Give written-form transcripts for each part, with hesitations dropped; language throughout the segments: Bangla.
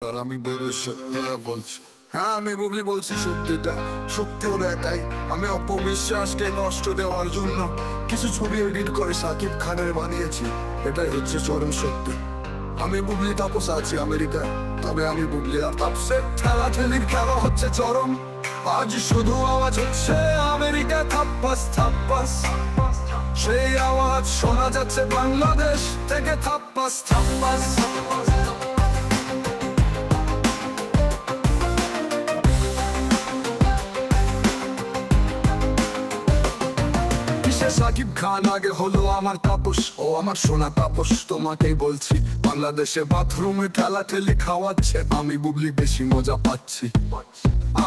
আর আমি বলছি, হ্যাঁ আমি বুবলি বলছি সত্যিটা। সত্যি হলো এটাই, আমি অপবিশ্বাসকে নষ্ট দেওয়ার জন্য কিছু ছবি এডিট করে সাকিব খানের বানিয়েছি। এটাই হচ্ছে চরম সত্যি। আমি বুবলি তাপস আছি আমেরিকায়, তবে আমি বুবলি আর তাপসের ঠেলাঠেলির খেলা হচ্ছে চরম। আজ শুধু আওয়াজ হচ্ছে আমেরিকা থাপ্পাস থাপ্পাস, সেই আওয়াজ শোনা যাচ্ছে বাংলাদেশ থেকে থাপ্পাস থাপ্পাস। সাকিব খান আগে হলো আমার তাপস, ও আমার সোনা তাপস। তোমাকেই বলছি, বাংলাদেশে বাথরুমে ঠেলাঠেলি খাওয়াচ্ছে, আমি বুবলি বেশি মজা পাচ্ছি।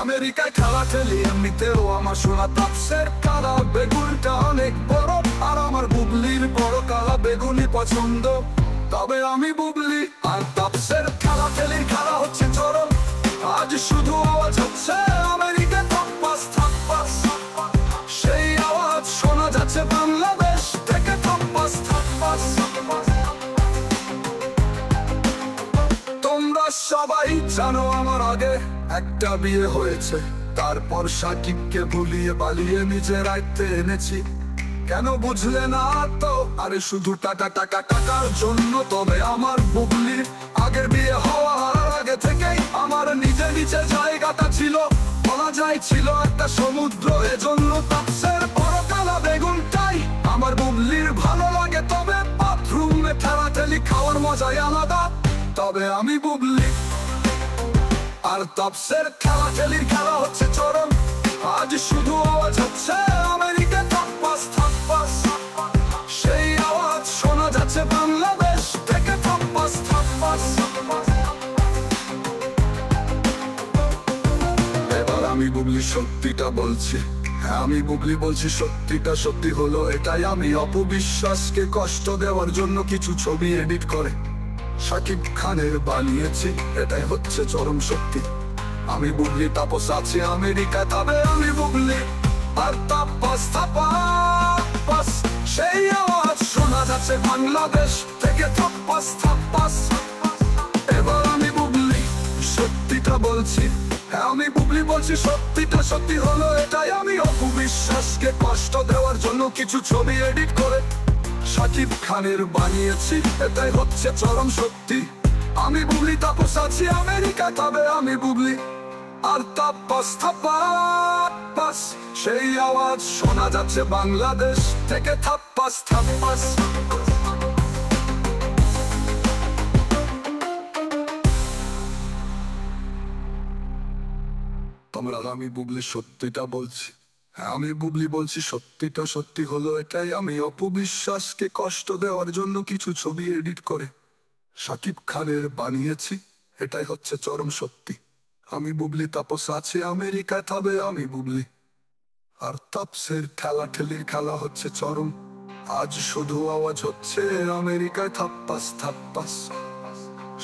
আমেরিকায় ঠেলাঠেলি এমনিতেও আমার সোনা তাপসের কালা বেগুনটা অনেক বড়, আর আমার বুবলির বড় কালা বেগুনি পছন্দ। তবে আমি বুবলি আর তাপসের ঠেলাঠেলির খেলা হচ্ছে চরম। আজ শুধু আওয়াজ হচ্ছে আমেরিকা থাপ্পাস থাপ্পাস, সেই আওয়াজ শোনা যাচ্ছে বাংলাদেশ থেকে থাপ্পাস থাপ্পাস। তোমরা সবাই জানো আমার আগে একটা বিয়ে হয়েছে, তারপর সাকিবকে ভুলিয়ে পালিয়ে নিজের আয়ত্তে এনেছি। কেন বুঝলে না তো? আরে শুধু টাকা টাকা টাকার জন্য। তবে আমার বুবলির আগের বিয়ে হওয়ার আগে থেকেই আমার নিজে নিচে জায়গাটা ছিল, বলা যায় ছিল একটা সমুদ্র। এজন্য তাপসের বড় কালা বেগুনটাই আমার বুবলির ভালো লাগে। তবে বাথরুমে ঠেলাঠেলি খাওয়ার মজাই আলাদা। তবে আমি বুবলি আর তাপসের ঠেলাঠেলির খেলা হচ্ছে চরম। আজ শুধু আওয়াজ হচ্ছে আমেরিকা থাপ্পাস থাপ্পাস, সেই আওয়াজ শোনা যাচ্ছে বাংলাদেশ থেকে থাপ্পাস থাপ্পাস। এবার আমি বুবলি সত্যিটা বলছি, হ্যাঁ আমি বুবলি বলছি সত্যিটা। সত্যি হলো এটাই, আমি অপবিশ্বাসকে কষ্ট দেওয়ার জন্য কিছু ছবি এডিট করে সাকিব খানের বানিয়েছি। এটাই হচ্ছে চরম সত্যি। আমি বুবলি তাপস আছি আমেরিকা, তবে আমি বুবলি আর তাপস থাপ্পাস, সেই আওয়াজ শোনা যাচ্ছে বাংলাদেশ থেকে থাপ্পাস থাপ্পাস। এবার আমি বুবলি সত্যিটা বলছি, হ্যাঁ আমি বুবলি বলছি সত্যিটা। সত্যি হলো এটাই, আমি অপবিশ্বাসকে কষ্ট দেওয়ার জন্য কিছু ছবি এডিট করে সাকিব খানের বানিয়েছি। এটাই হচ্ছে চরম সত্যি। আমি বুবলি তাপস আছি আমেরিকা, তবে আমি বুবলি আর তাপস থাপ্পাস, সেই আওয়াজ শোনা যাচ্ছে বাংলাদেশ থেকে থাপ্পাস থাপ্পাস। তোমরা আমি বুবলি সত্যিটা বলছি, হ্যাঁ আমি বুবলি বলছি সত্যিটা। সত্যি হলো এটাই, আমি অপবিশ্বাসকে কষ্ট দেওয়ার জন্য কিছু ছবি এডিট করে সাকিব খানের বানিয়েছি। এটাই হচ্ছে চরম সত্যি। আমি বুবলি তাপস আছি আমেরিকায়, তবে আমি বুবলি আর তাপসের ঠেলাঠেলির খেলা হচ্ছে চরম। আজ শুধু আওয়াজ হচ্ছে আমেরিকায় থাপ্পাস থাপ্পাস,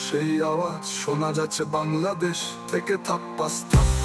সেই আওয়াজ শোনা যাচ্ছে বাংলাদেশ থেকে থাপ্পাস থাপ্পাস।